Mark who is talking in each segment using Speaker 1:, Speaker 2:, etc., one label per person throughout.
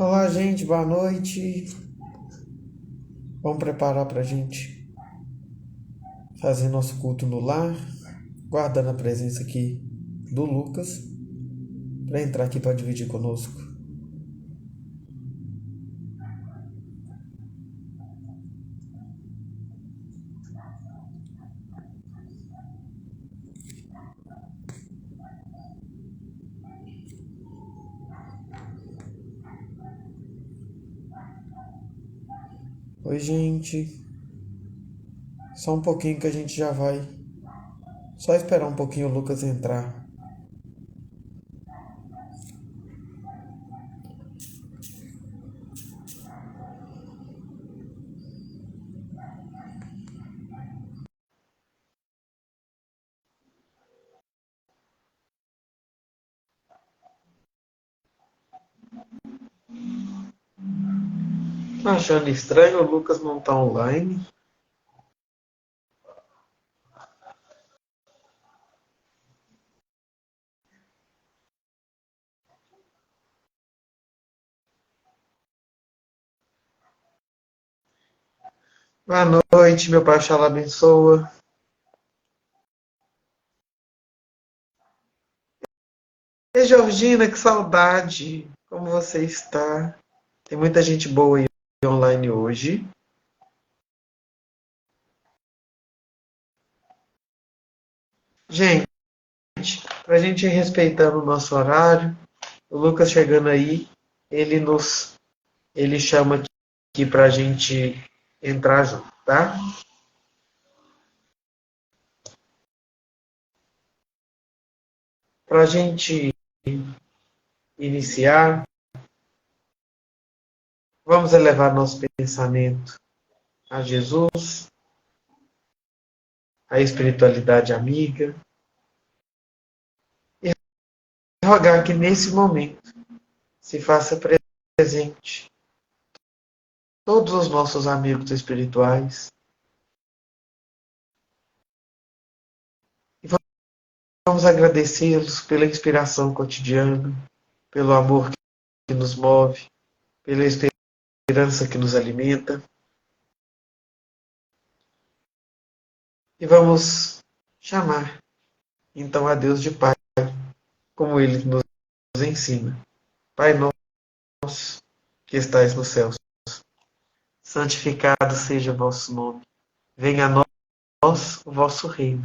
Speaker 1: Olá, gente, boa noite. Vamos preparar para a gente fazer nosso culto no lar, guardando a presença aqui do Lucas, para entrar aqui para dividir conosco. Oi, gente. Só um pouquinho que a gente já vai. Só esperar um pouquinho o Lucas entrar. Tô achando estranho, o Lucas não tá online. Boa noite, meu pai Oxalá abençoa. E Georgina, que saudade! Como você está? Tem muita gente boa aí online hoje. Gente, pra gente ir respeitando o nosso horário, o Lucas chegando aí, ele chama aqui pra gente entrar junto, tá? Pra gente iniciar, vamos elevar nosso pensamento a Jesus, a espiritualidade amiga, e rogar que nesse momento se faça presente todos os nossos amigos espirituais e vamos agradecê-los pela inspiração cotidiana, pelo amor que nos move, pela esperança que nos alimenta. E vamos chamar então a Deus de Pai, como Ele nos ensina. Pai nosso, que estais nos céus, santificado seja o vosso nome. Venha a nós o vosso reino,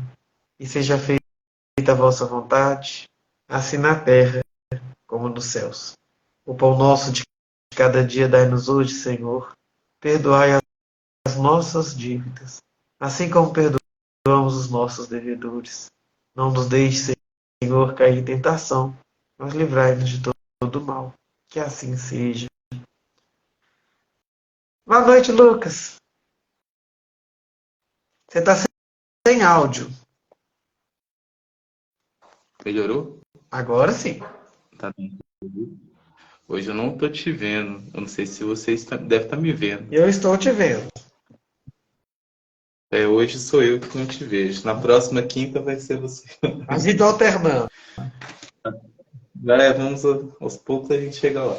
Speaker 1: e seja feita a vossa vontade, assim na terra como nos céus. O pão nosso de cada dia dai-nos hoje, Senhor. Perdoai as nossas dívidas, assim como perdoamos os nossos devedores. Não nos deixe, Senhor, cair em tentação, mas livrai-nos de todo mal. Que assim seja. Boa noite, Lucas. Você está sem áudio.
Speaker 2: Melhorou?
Speaker 1: Agora sim.
Speaker 2: Tá bem. Hoje eu não tô te vendo. Eu não sei se você deve estar me vendo.
Speaker 1: Eu estou te vendo.
Speaker 2: Hoje sou eu que não te vejo. Na próxima quinta vai ser você.
Speaker 1: A gente alternando.
Speaker 2: Vamos aos poucos a gente chega lá.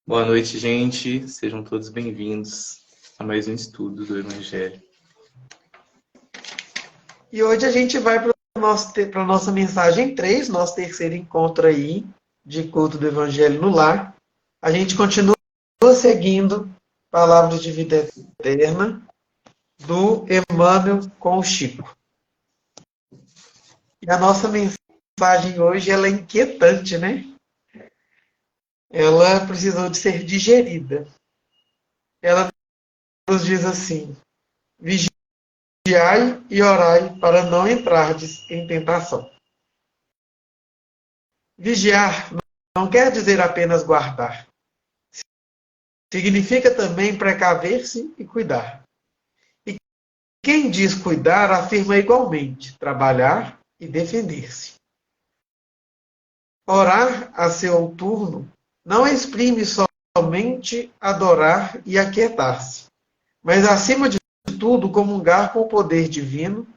Speaker 2: Boa noite, gente. Sejam todos bem-vindos a mais um estudo do Evangelho.
Speaker 1: E hoje a gente vai para a nossa mensagem 3, nosso terceiro encontro aí de culto do Evangelho no lar. A gente continua seguindo Palavras de Vida Eterna do Emmanuel com o Chico. E a nossa mensagem hoje ela é inquietante, né? Ela precisou de ser digerida. Ela nos diz assim: vigiai e orai para não entrardes em tentação. Vigiar não quer dizer apenas guardar. Significa também precaver-se e cuidar. E quem diz cuidar afirma igualmente trabalhar e defender-se. Orar a seu turno não exprime somente adorar e aquietar-se, mas acima de tudo comungar com o poder divino,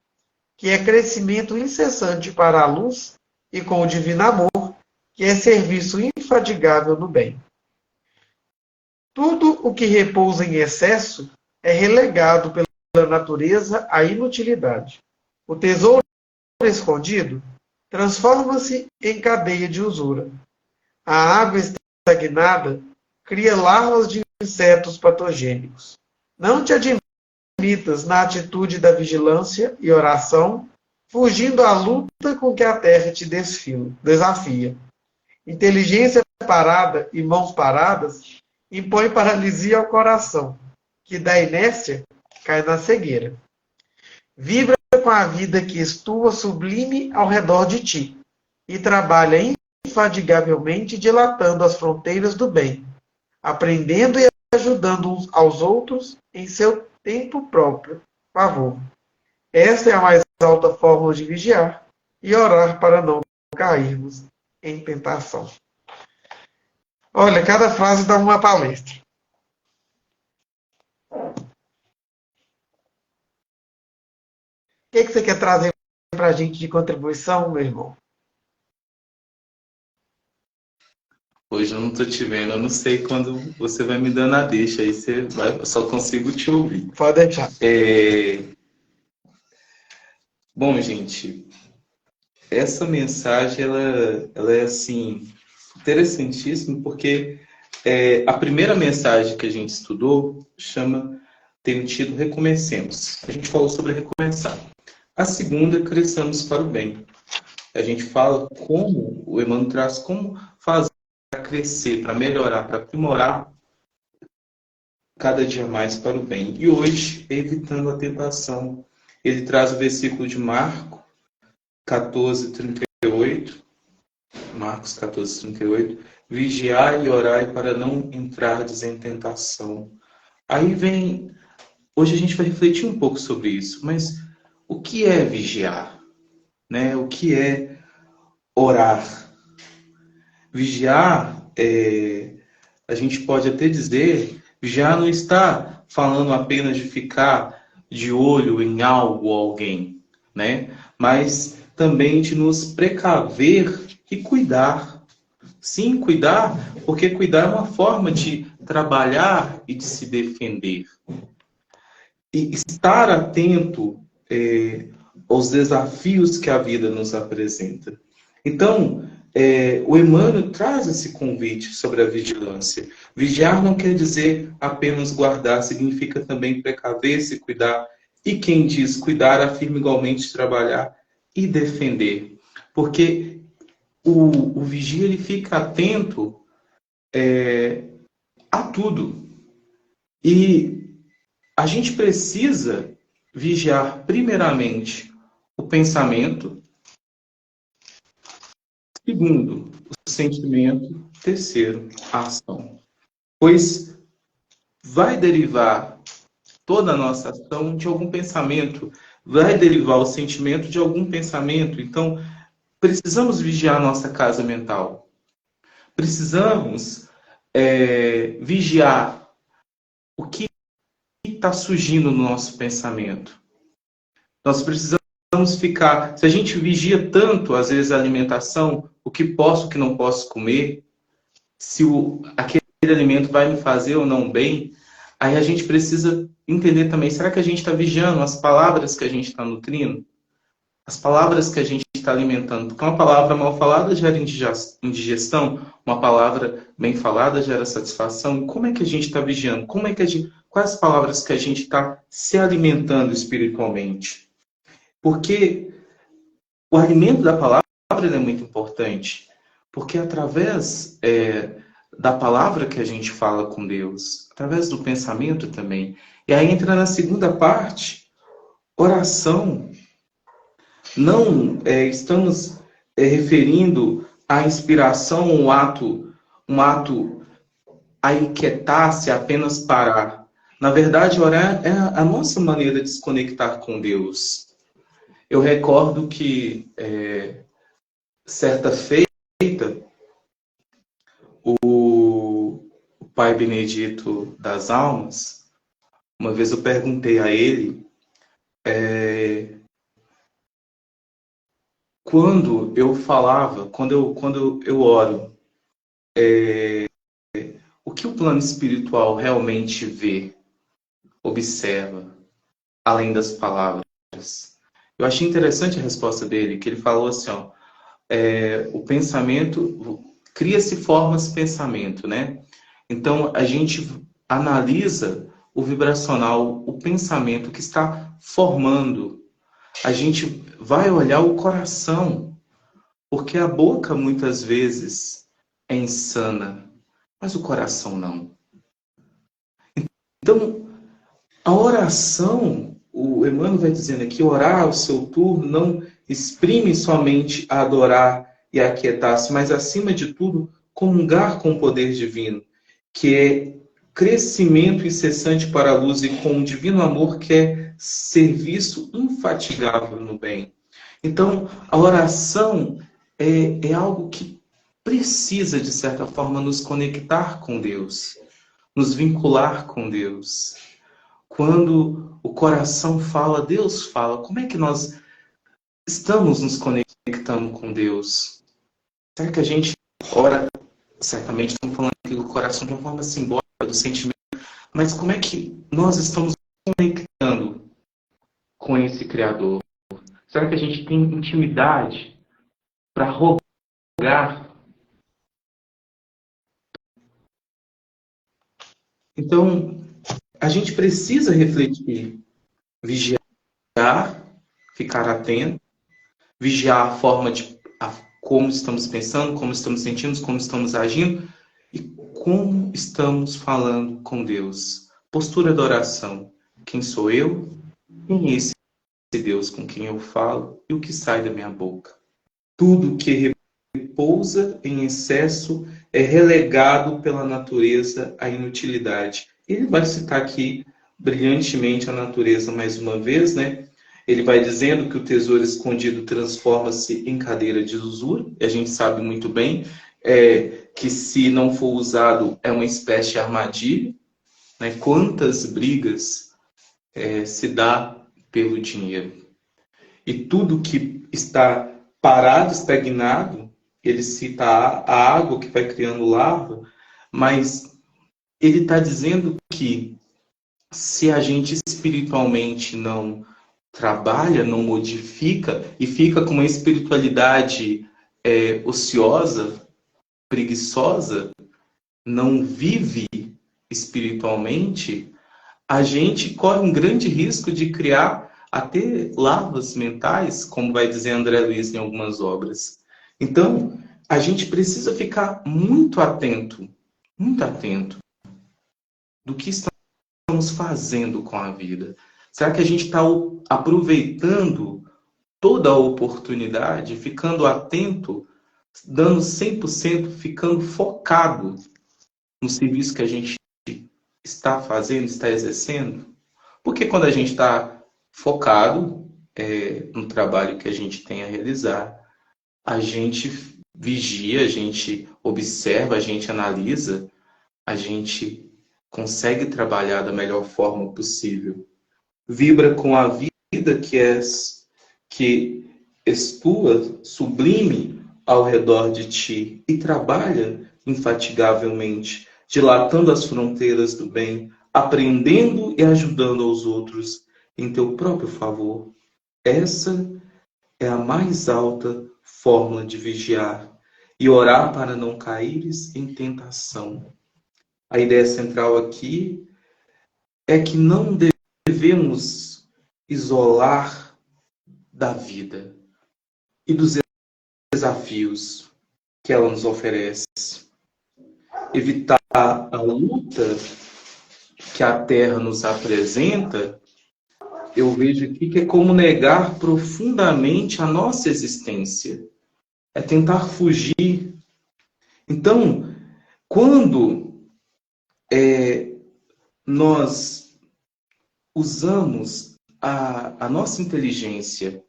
Speaker 1: que é crescimento incessante para a luz, e com o divino amor, que é serviço infadigável no bem. Tudo o que repousa em excesso é relegado pela natureza à inutilidade. O tesouro escondido transforma-se em cadeia de usura. A água estagnada cria larvas de insetos patogênicos. Não te admitas na atitude da vigilância e oração, fugindo à luta com que a terra te desafia. Inteligência parada e mãos paradas impõe paralisia ao coração, que da inércia cai na cegueira. Vibra com a vida que estua sublime ao redor de ti e trabalha infatigavelmente dilatando as fronteiras do bem, aprendendo e ajudando uns aos outros em seu tempo próprio favor. Essa é a mais alta forma de vigiar e orar para não cairmos em tentação. Olha, cada frase dá uma palestra. O que você quer trazer para a gente de contribuição, meu irmão?
Speaker 2: Hoje eu não tô te vendo, eu não sei quando você vai me dando a deixa, aí eu só consigo te ouvir.
Speaker 1: Pode deixar.
Speaker 2: Bom, gente, essa mensagem, ela é, assim, interessantíssima, porque a primeira mensagem que a gente estudou tem o título Recomecemos. A gente falou sobre recomeçar. A segunda, Cresçamos para o Bem. A gente fala como, o Emmanuel traz como fazer para crescer, para melhorar, para aprimorar cada dia mais para o bem. E hoje, evitando a tentação, ele traz o versículo de Marcos 14:38. Marcos 14:38. Vigiai e orai para não entrardes em tentação. Aí vem, hoje a gente vai refletir um pouco sobre isso, mas o que é vigiar? Né? O que é orar? Vigiar, a gente pode até dizer, vigiar não está falando apenas de ficar de olho em algo ou alguém, né? Mas também de nos precaver e cuidar. Sim, cuidar, porque cuidar é uma forma de trabalhar e de se defender. E estar atento aos desafios que a vida nos apresenta. Então, o Emmanuel traz esse convite sobre a vigilância. Vigiar não quer dizer apenas guardar, significa também precaver-se, cuidar. E quem diz cuidar, afirma igualmente trabalhar e defender. Porque o vigia ele fica atento a tudo. E a gente precisa vigiar primeiramente o pensamento, segundo, o sentimento, terceiro, a ação. Pois vai derivar toda a nossa ação de algum pensamento, vai derivar o sentimento de algum pensamento. Então, precisamos vigiar a nossa casa mental. Precisamos vigiar o que está surgindo no nosso pensamento. Nós precisamos ficar... Se a gente vigia tanto, às vezes, a alimentação, o que posso, o que não posso comer, se aquele alimento vai me fazer ou não bem, aí a gente precisa entender também, será que a gente está vigiando as palavras que a gente está nutrindo? As palavras que a gente está alimentando? Porque uma palavra mal falada gera indigestão, uma palavra bem falada gera satisfação. Como é que a gente está vigiando? Quais as palavras que a gente está se alimentando espiritualmente? Porque o alimento da palavra é muito importante. Porque através da palavra que a gente fala com Deus, através do pensamento também. E aí entra na segunda parte, oração. Não estamos referindo à inspiração, um ato a inquietar-se, apenas parar. Na verdade, orar é a nossa maneira de se conectar com Deus. Eu recordo que, certa feita, o Pai Benedito das Almas, uma vez eu perguntei a ele quando eu falava, quando eu oro, o que o plano espiritual realmente vê, observa, além das palavras? Eu achei interessante a resposta dele, que ele falou assim, ó, o pensamento, cria-se formas de pensamento, né? Então, a gente analisa o vibracional, o pensamento que está formando. A gente vai olhar o coração, porque a boca muitas vezes é insana, mas o coração não. Então, a oração, o Emmanuel vai dizendo aqui, orar o seu turno não exprime somente a adorar e a aquietar-se, mas acima de tudo, comungar com o poder divino, que é crescimento incessante para a luz e com o divino amor que é serviço infatigável no bem. Então, a oração é algo que precisa, de certa forma, nos conectar com Deus, nos vincular com Deus. Quando o coração fala, Deus fala. Como é que nós estamos nos conectando com Deus? Será que a gente ora? Certamente estamos falando aqui do coração de uma forma simbólica, do sentimento. Mas como é que nós estamos conectando com esse Criador? Será que a gente tem intimidade para rogar? Então, a gente precisa refletir, vigiar, ficar atento, vigiar a forma de como estamos pensando, como estamos sentindo, como estamos agindo e como estamos falando com Deus. Postura de oração. Quem sou eu? Quem é esse Deus com quem eu falo e o que sai da minha boca? Tudo que repousa em excesso é relegado pela natureza à inutilidade. Ele vai citar aqui brilhantemente a natureza mais uma vez, né? Ele vai dizendo que o tesouro escondido transforma-se em cadeira de usura. E a gente sabe muito bem que se não for usado é uma espécie de armadilha. Né? Quantas brigas se dá pelo dinheiro. E tudo que está parado, estagnado, ele cita a água que vai criando lava, mas ele está dizendo que se a gente espiritualmente não trabalha, não modifica e fica com uma espiritualidade ociosa, preguiçosa, não vive espiritualmente, a gente corre um grande risco de criar até lavas mentais, como vai dizer André Luiz em algumas obras. Então, a gente precisa ficar muito atento do que estamos fazendo com a vida. Será que a gente está aproveitando toda a oportunidade, ficando atento, dando 100%, ficando focado no serviço que a gente está fazendo, está exercendo? Porque quando a gente está focado no trabalho que a gente tem a realizar, a gente vigia, a gente observa, a gente analisa, a gente consegue trabalhar da melhor forma possível. Vibra com a vida que estua sublime ao redor de ti e trabalha infatigavelmente, dilatando as fronteiras do bem, aprendendo e ajudando aos outros em teu próprio favor. Essa é a mais alta fórmula de vigiar e orar para não caíres em tentação. A ideia central aqui é que não devemos isolar da vida e dos desafios que ela nos oferece. Evitar a luta que a Terra nos apresenta, eu vejo aqui que é como negar profundamente a nossa existência. É tentar fugir. Então, quando nós usamos a nossa inteligência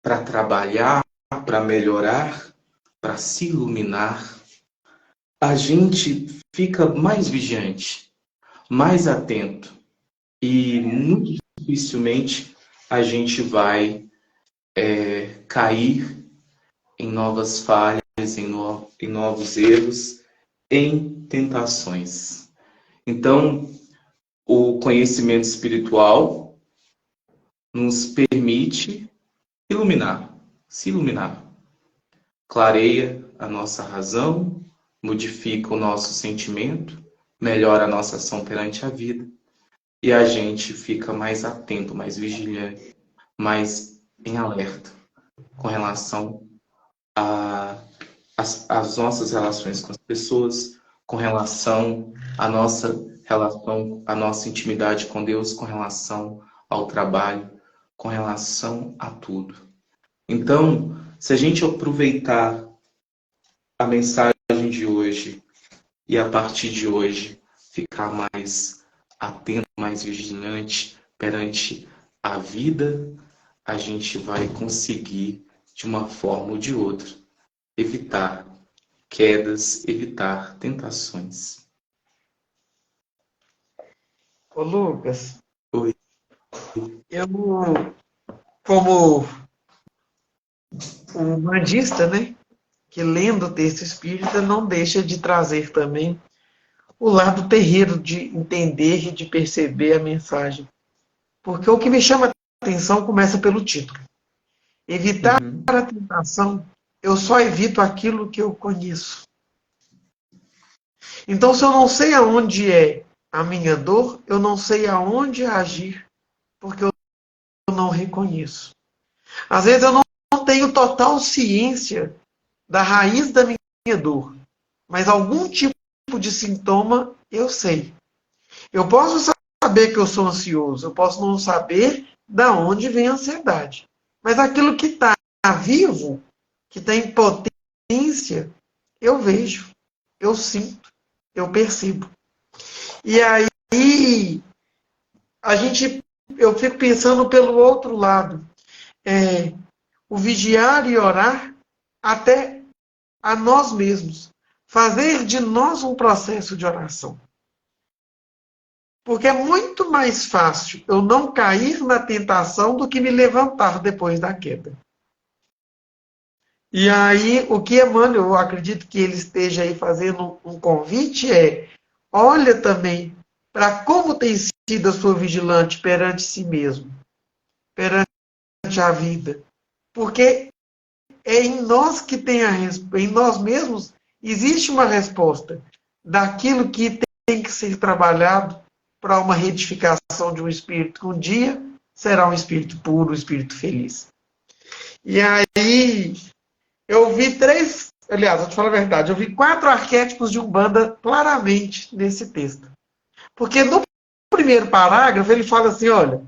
Speaker 2: para trabalhar, para melhorar, para se iluminar, a gente fica mais vigiante, mais atento e muito dificilmente a gente vai cair em novas falhas, em novos erros em tentações. Então, o conhecimento espiritual nos permite iluminar, se iluminar. Clareia a nossa razão, modifica o nosso sentimento, melhora a nossa ação perante a vida. E a gente fica mais atento, mais vigilante, mais em alerta com relação às nossas relações com as pessoas, com relação à nossa relação, à nossa intimidade com Deus, com relação ao trabalho, com relação a tudo. Então, se a gente aproveitar a mensagem de hoje e a partir de hoje ficar mais atento, mais vigilante perante a vida, a gente vai conseguir, de uma forma ou de outra, evitar quedas, evitar tentações.
Speaker 1: Ô Lucas,
Speaker 2: Oi.
Speaker 1: eu, como um bandista, né, que lendo o texto espírita não deixa de trazer também o lado terreiro de entender e de perceber a mensagem. Porque o que me chama a atenção começa pelo título. Evitar
Speaker 2: Uhum.
Speaker 1: a tentação, eu só evito aquilo que eu conheço. Então, se eu não sei aonde é a minha dor, eu não sei aonde agir, porque eu não reconheço. Às vezes eu não tenho total ciência da raiz da minha dor, mas algum tipo de sintoma eu sei. Eu posso saber que eu sou ansioso, eu posso não saber da onde vem a ansiedade. Mas aquilo que está vivo, que está em potência, eu vejo, eu sinto, eu percebo. E aí eu fico pensando pelo outro lado, o vigiar e orar até a nós mesmos, fazer de nós um processo de oração. Porque é muito mais fácil eu não cair na tentação do que me levantar depois da queda. E aí, o que Emmanuel, eu acredito que ele esteja aí fazendo um convite olha também para como tem sido a sua vigilante perante si mesmo, perante a vida. Porque é em nós que tem em nós mesmos existe uma resposta daquilo que tem que ser trabalhado para uma retificação de um espírito que um dia será um espírito puro, um espírito feliz. E aí eu vi aliás, vou te falar a verdade, eu vi 4 arquétipos de Umbanda claramente nesse texto. Porque no primeiro parágrafo ele fala assim, olha,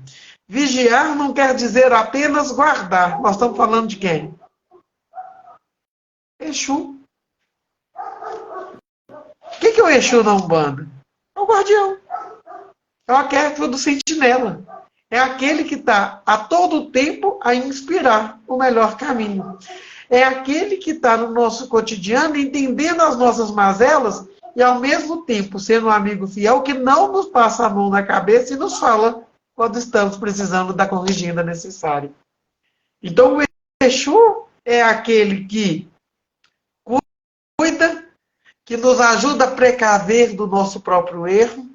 Speaker 1: vigiar não quer dizer apenas guardar. Nós estamos falando de quem? Exu. O que é o Exu na Umbanda? É o guardião. É o arquétipo do sentinela. É aquele que está a todo tempo a inspirar o melhor caminho. É aquele que está no nosso cotidiano entendendo as nossas mazelas e ao mesmo tempo sendo um amigo fiel que não nos passa a mão na cabeça e nos fala quando estamos precisando da corrigenda necessária. Então o Exu é aquele que cuida, que nos ajuda a precaver do nosso próprio erro,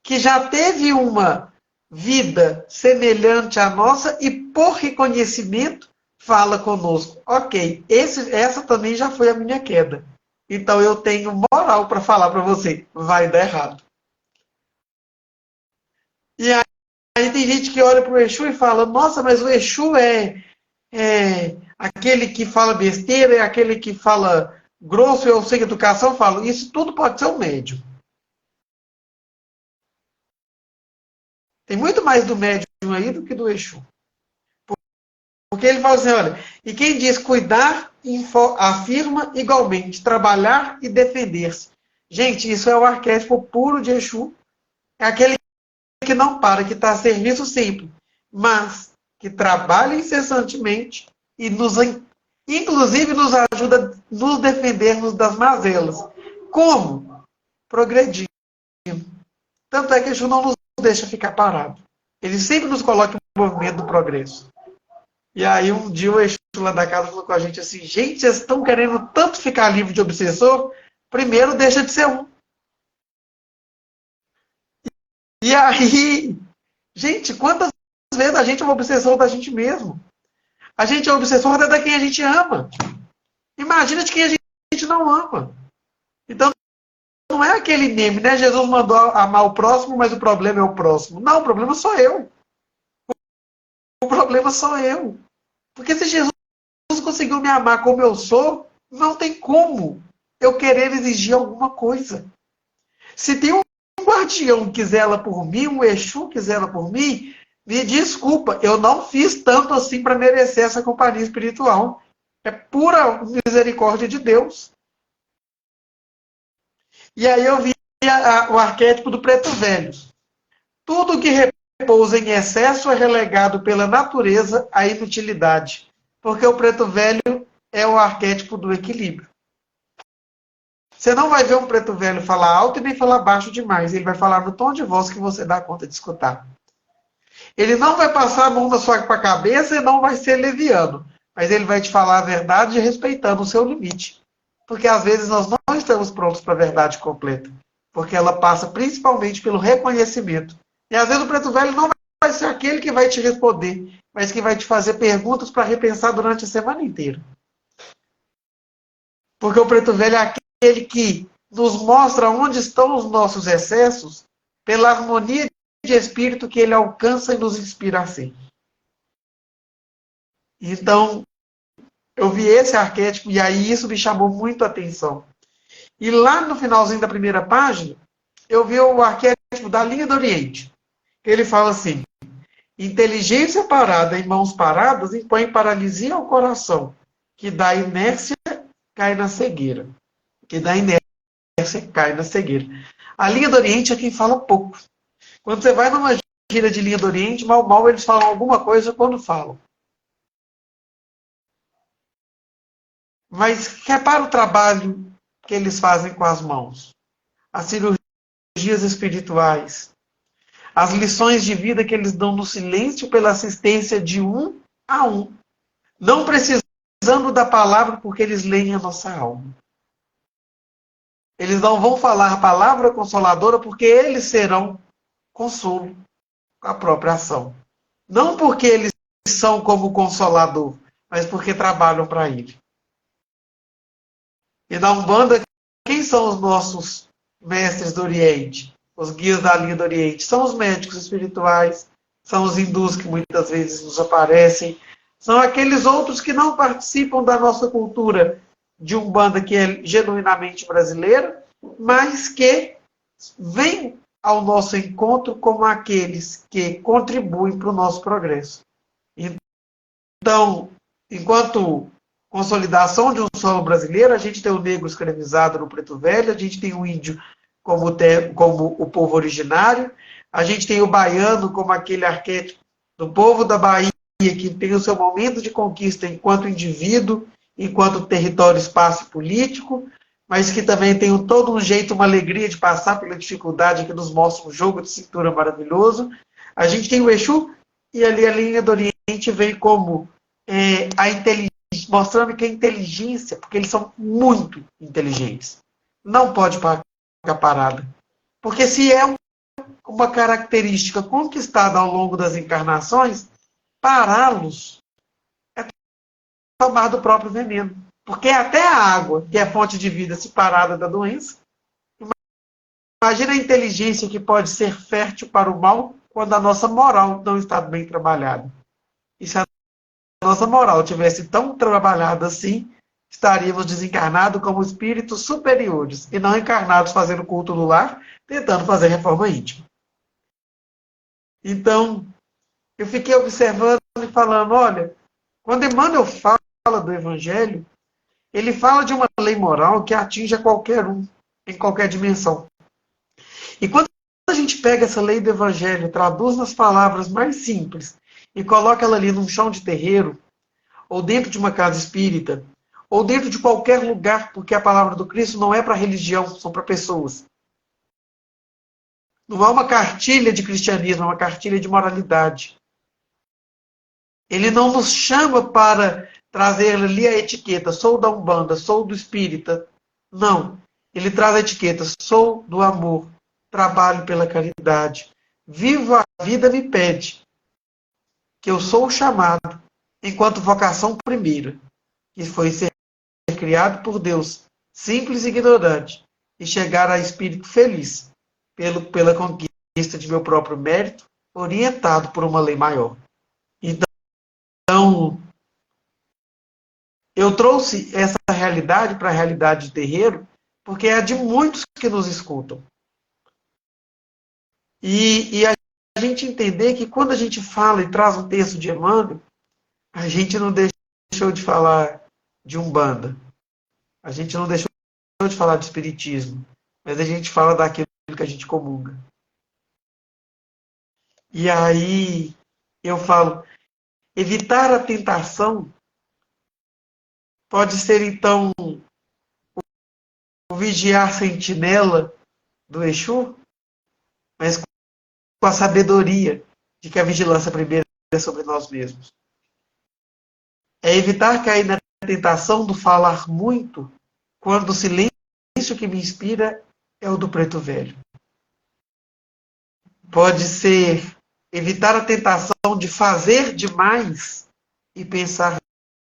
Speaker 1: que já teve uma vida semelhante à nossa e, por reconhecimento, fala conosco. Ok, essa também já foi a minha queda. Então eu tenho moral para falar para você, vai dar errado. E aí tem gente que olha para o Exu e fala, nossa, mas o Exu é aquele que fala besteira, é aquele que fala grosso, eu sei educação, eu falo, isso tudo pode ser um médium. Tem muito mais do médium aí do que do Exu. Porque ele fala assim, olha, e quem diz cuidar, afirma igualmente, trabalhar e defender-se. Gente, isso é o arquétipo puro de Exu. É aquele que não para, que está a serviço sempre, mas que trabalha incessantemente e inclusive nos ajuda a nos defendermos das mazelas. Como? Progredindo. Tanto é que Exu não nos deixa ficar parado. Ele sempre nos coloca em movimento do progresso. E aí um dia o Exu lá da casa falou com a gente assim, gente, vocês estão querendo tanto ficar livre de obsessor? primeiro deixa de ser um. E aí, gente, quantas vezes a gente é um obsessor da gente mesmo? A gente é um obsessor até da quem a gente ama. Imagina de quem a gente não ama. Então, não é aquele meme, né? Jesus mandou amar o próximo, mas o problema é o próximo. Não, o problema sou eu. O problema sou eu. Porque se Jesus conseguiu me amar como eu sou, não tem como eu querer exigir alguma coisa. Se tem um guardião que zela por mim, um Exu que zela por mim, me desculpa, eu não fiz tanto assim para merecer essa companhia espiritual. É pura misericórdia de Deus. E aí eu vi o arquétipo do preto velho. Tudo que repousa em excesso é relegado pela natureza à inutilidade. Porque o preto velho é o arquétipo do equilíbrio. Você não vai ver um preto velho falar alto e nem falar baixo demais. Ele vai falar no tom de voz que você dá conta de escutar. Ele não vai passar a mão na sua cabeça e não vai ser leviano. Mas ele vai te falar a verdade respeitando o seu limite. Porque às vezes nós não estamos prontos para a verdade completa. Porque ela passa principalmente pelo reconhecimento. E às vezes o preto velho não vai ser aquele que vai te responder, mas que vai te fazer perguntas para repensar durante a semana inteira. Porque o preto velho é aquele que nos mostra onde estão os nossos excessos pela harmonia de espírito que ele alcança e nos inspira a ser. Então, eu vi esse arquétipo e aí isso me chamou muito a atenção. E lá no finalzinho da primeira página, eu vi o arquétipo da linha do Oriente. Ele fala assim: inteligência parada em mãos paradas impõe paralisia ao coração, que dá inércia, cai na cegueira. Que dá inércia, cai na cegueira. A linha do Oriente é quem fala pouco. Quando você vai numa gira de linha do Oriente, mal eles falam alguma coisa quando falam. Mas repara o trabalho que eles fazem com as mãos. As cirurgias espirituais. As lições de vida que eles dão no silêncio pela assistência de um a um. Não precisando da palavra porque eles leem a nossa alma. Eles não vão falar a palavra consoladora porque eles serão consolo com a própria ação. Não porque eles são como consolador, mas porque trabalham para ele. E na Umbanda, quem são os nossos mestres do Oriente? Os guias da linha do Oriente? São os médicos espirituais, são os hindus que muitas vezes nos aparecem, são aqueles outros que não participam da nossa cultura de Umbanda que é genuinamente brasileira, mas que vêm ao nosso encontro como aqueles que contribuem para o nosso progresso. Então, enquanto consolidação de um solo brasileiro, a gente tem o negro escravizado no preto velho, a gente tem o índio como o povo originário, a gente tem o baiano como aquele arquétipo do povo da Bahia que tem o seu momento de conquista enquanto indivíduo, enquanto território, espaço político, mas que também tem todo um jeito, uma alegria de passar pela dificuldade que nos mostra um jogo de cintura maravilhoso. A gente tem o Exu e ali a linha do Oriente vem como a inteligência, mostrando que a inteligência, porque eles são muito inteligentes, não pode ficar parada. Porque se é uma característica conquistada ao longo das encarnações, pará-los é tomar do próprio veneno. Porque até a água, que é fonte de vida, se parada da doença, imagina a inteligência que pode ser fértil para o mal quando a nossa moral não está bem trabalhada. E se a nossa moral tivesse tão trabalhada assim, estaríamos desencarnados como espíritos superiores e não encarnados fazendo culto no lar, tentando fazer reforma íntima. Então, eu fiquei observando e falando, olha, quando Emmanuel fala do Evangelho, ele fala de uma lei moral que atinge a qualquer um, em qualquer dimensão. E quando a gente pega essa lei do Evangelho, traduz nas palavras mais simples e coloca ela ali num chão de terreiro, ou dentro de uma casa espírita, ou dentro de qualquer lugar, porque a palavra do Cristo não é para religião, são para pessoas. Não é uma cartilha de cristianismo, é uma cartilha de moralidade. Ele não nos chama para trazer ali a etiqueta, sou da Umbanda, sou do espírita. Não. ele traz a etiqueta: sou do amor, trabalho pela caridade, vivo a vida me pede, que eu sou o chamado, enquanto vocação primeira, que foi ser criado por Deus, simples e ignorante, e chegar a espírito feliz, pela conquista de meu próprio mérito, orientado por uma lei maior. Então, eu trouxe essa realidade para a realidade de terreiro, porque é a de muitos que nos escutam. E a gente entender que quando a gente fala e traz um texto de Emmanuel, a gente não deixou de falar de Umbanda, a gente não deixou de falar de Espiritismo, mas a gente fala daquilo que a gente comunga. E aí eu falo, evitar a tentação pode ser então o vigiar sentinela do Exu, mas com a sabedoria de que a vigilância primeira é sobre nós mesmos. É evitar cair na tentação do falar muito, quando o silêncio que me inspira é o do preto velho. Pode ser evitar a tentação de fazer demais e pensar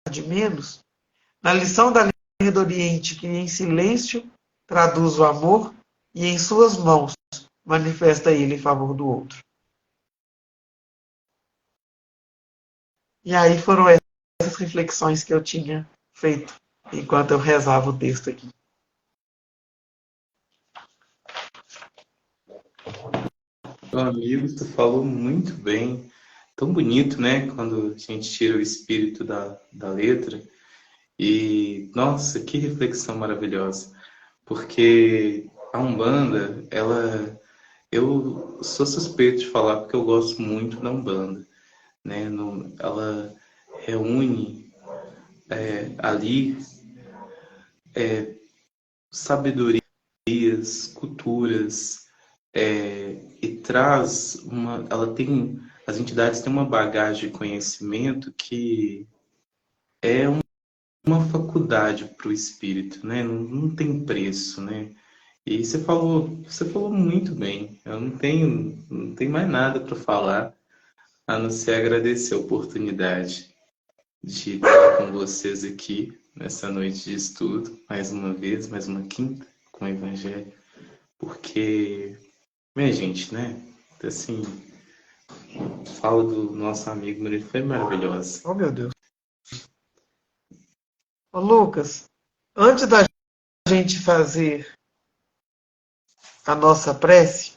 Speaker 1: de menos, na lição da linha do Oriente, que em silêncio traduz o amor e em suas mãos manifesta ele em favor do outro. E aí foram essas reflexões que eu tinha feito enquanto eu rezava o texto aqui.
Speaker 2: Meu amigo, tu falou muito bem. Tão bonito, né? Quando a gente tira o espírito da letra. E, nossa, que reflexão maravilhosa. Porque a Umbanda, ela... Eu sou suspeito de falar porque eu gosto muito da Umbanda, né? Ela reúne ali sabedorias, culturas, e traz uma... Ela tem... As entidades têm uma bagagem de conhecimento que é uma faculdade para o espírito, né? Não tem preço, né? E você falou muito bem. Eu não tenho mais nada para falar, a não ser agradecer a oportunidade de estar com vocês aqui nessa noite de estudo, mais uma vez, mais uma quinta com o Evangelho, porque, minha gente, né? Assim, fala do nosso amigo, ele foi maravilhosa.
Speaker 1: Oh, meu Deus. Ô, Lucas, antes da gente fazer a nossa prece,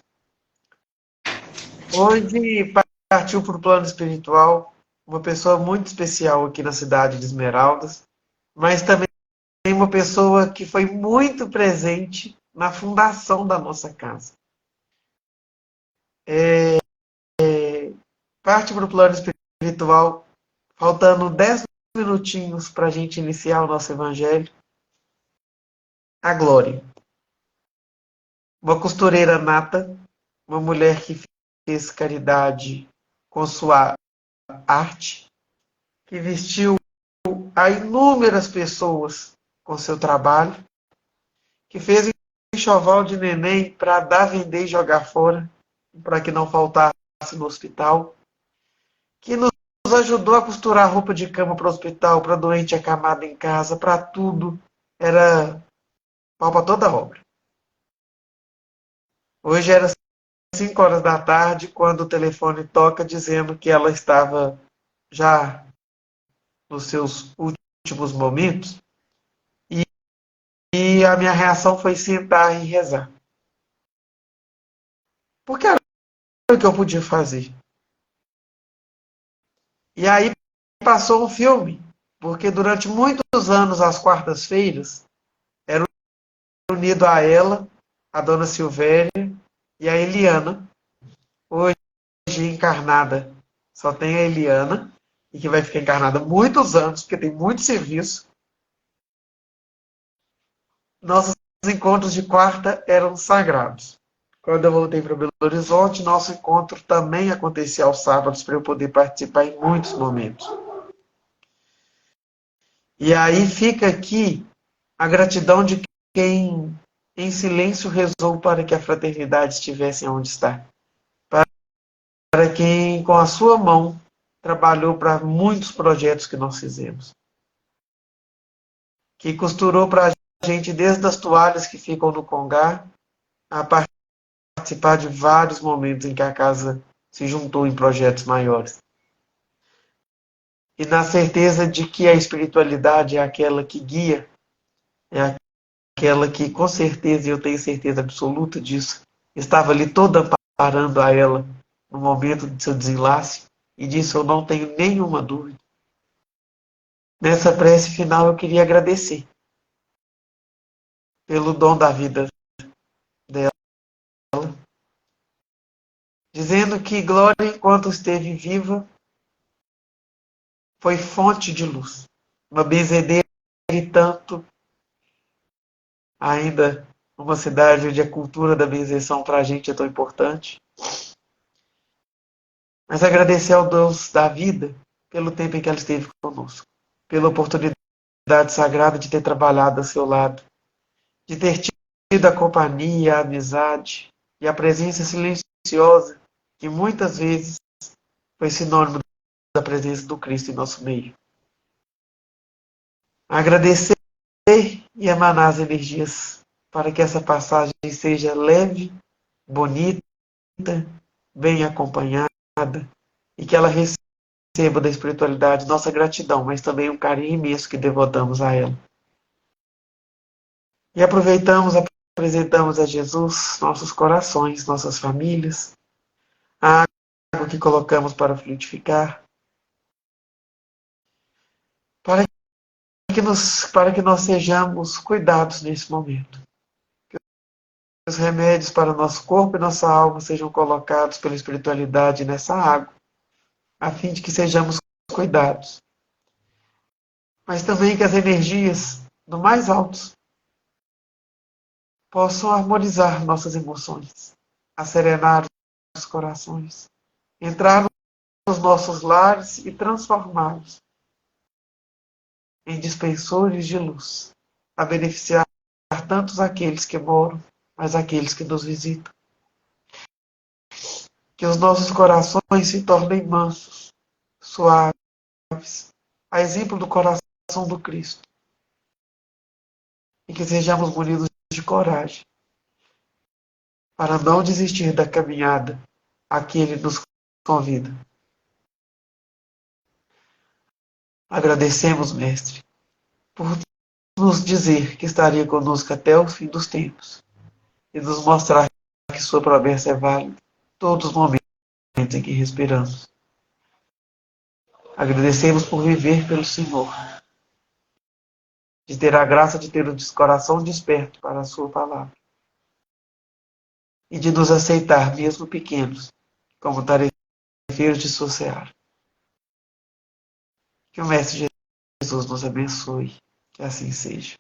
Speaker 1: hoje partiu para o plano espiritual uma pessoa muito especial aqui na cidade de Esmeraldas, mas também uma pessoa que foi muito presente na fundação da nossa casa. Parte para o plano espiritual, faltando 10 minutinhos para a gente iniciar o nosso evangelho. A Glória. Uma costureira nata, uma mulher que fez caridade com sua arte, que vestiu a inúmeras pessoas com seu trabalho, que fez enxoval de neném para dar, vender e jogar fora, para que não faltasse no hospital, que nos ajudou a costurar roupa de cama para o hospital, para doente acamado em casa, para tudo. Era pau para toda obra. Hoje era 5 horas da tarde, quando o telefone toca dizendo que ela estava já nos seus últimos momentos, e a minha reação foi sentar e rezar. Porque era o que eu podia fazer. E aí passou um filme, porque durante muitos anos, às quartas-feiras, era unido a ela, a dona Silvéria e a Eliana, hoje encarnada. Só tem a Eliana, e que vai ficar encarnada muitos anos, porque tem muito serviço. Nossos encontros de quarta eram sagrados. Quando eu voltei para Belo Horizonte, nosso encontro também acontecia aos sábados, para eu poder participar em muitos momentos. E aí fica aqui a gratidão de quem em silêncio rezou para que a fraternidade estivesse onde está. Para quem, com a sua mão, trabalhou para muitos projetos que nós fizemos. Que costurou para a gente desde as toalhas que ficam no congá, a participar de vários momentos em que a casa se juntou em projetos maiores. E na certeza de que a espiritualidade é aquela que guia, é aquela que, com certeza, e eu tenho certeza absoluta disso, estava ali toda amparando a ela no momento de seu desenlace, e disso eu não tenho nenhuma dúvida. Nessa prece final eu queria agradecer pelo dom da vida dela, dizendo que Glória, enquanto esteve viva, foi fonte de luz, uma benzedeira e tanto, ainda numa cidade onde a cultura da benzeção para a gente é tão importante. Mas agradecer ao Deus da vida pelo tempo em que ela esteve conosco, pela oportunidade sagrada de ter trabalhado ao seu lado, de ter tido a companhia, a amizade e a presença silenciosa que muitas vezes foi sinônimo da presença do Cristo em nosso meio. Agradecer e emanar as energias para que essa passagem seja leve, bonita, bem acompanhada e que ela receba da espiritualidade nossa gratidão, mas também um carinho imenso que devotamos a ela. E apresentamos a Jesus nossos corações, nossas famílias, a água que colocamos para fluidificar, para que nós sejamos cuidados nesse momento. Que os remédios para o nosso corpo e nossa alma sejam colocados pela espiritualidade nessa água, a fim de que sejamos cuidados. Mas também que as energias do mais alto possam harmonizar nossas emoções, acerenar os corações, entrar nos nossos lares e transformá-los em dispensores de luz, a beneficiar tantos aqueles que moram, mas aqueles que nos visitam. Que os nossos corações se tornem mansos, suaves, a exemplo do coração do Cristo. E que sejamos munidos de coragem para não desistir da caminhada a que Ele nos convida. Agradecemos, Mestre, por nos dizer que estaria conosco até o fim dos tempos e nos mostrar que sua promessa é válida todos os momentos em que respiramos. Agradecemos por viver pelo Senhor, de ter a graça de ter o coração desperto para a sua palavra e de nos aceitar, mesmo pequenos, como tarefeiros de sua seara. Que o Mestre Jesus nos abençoe, que assim seja.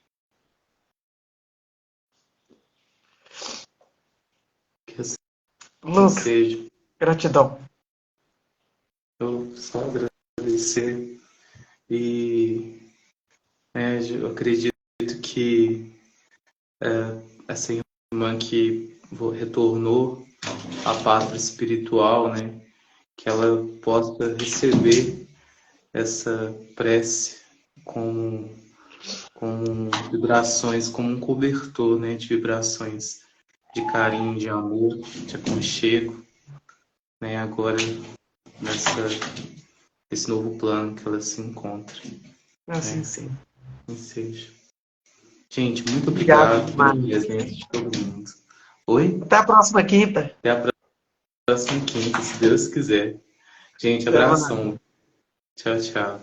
Speaker 2: Que assim
Speaker 1: Lucas,
Speaker 2: seja.
Speaker 1: gratidão.
Speaker 2: Eu só agradecer e eu acredito que essa irmã que retornou à pátria espiritual, né, que ela possa receber essa prece com vibrações, como um cobertor, né, de vibrações de carinho, de amor, de aconchego, né, agora nesse novo plano que ela se encontra.
Speaker 1: Assim
Speaker 2: Né?
Speaker 1: sim.
Speaker 2: Assim seja. Gente, muito
Speaker 1: Obrigado
Speaker 2: obrigado pela
Speaker 1: demais.
Speaker 2: presença de todo mundo. Oi?
Speaker 1: Até a próxima quinta.
Speaker 2: Até a próxima quinta, se Deus quiser. Gente,
Speaker 1: Até mais.
Speaker 2: abração. Tchau, tchau.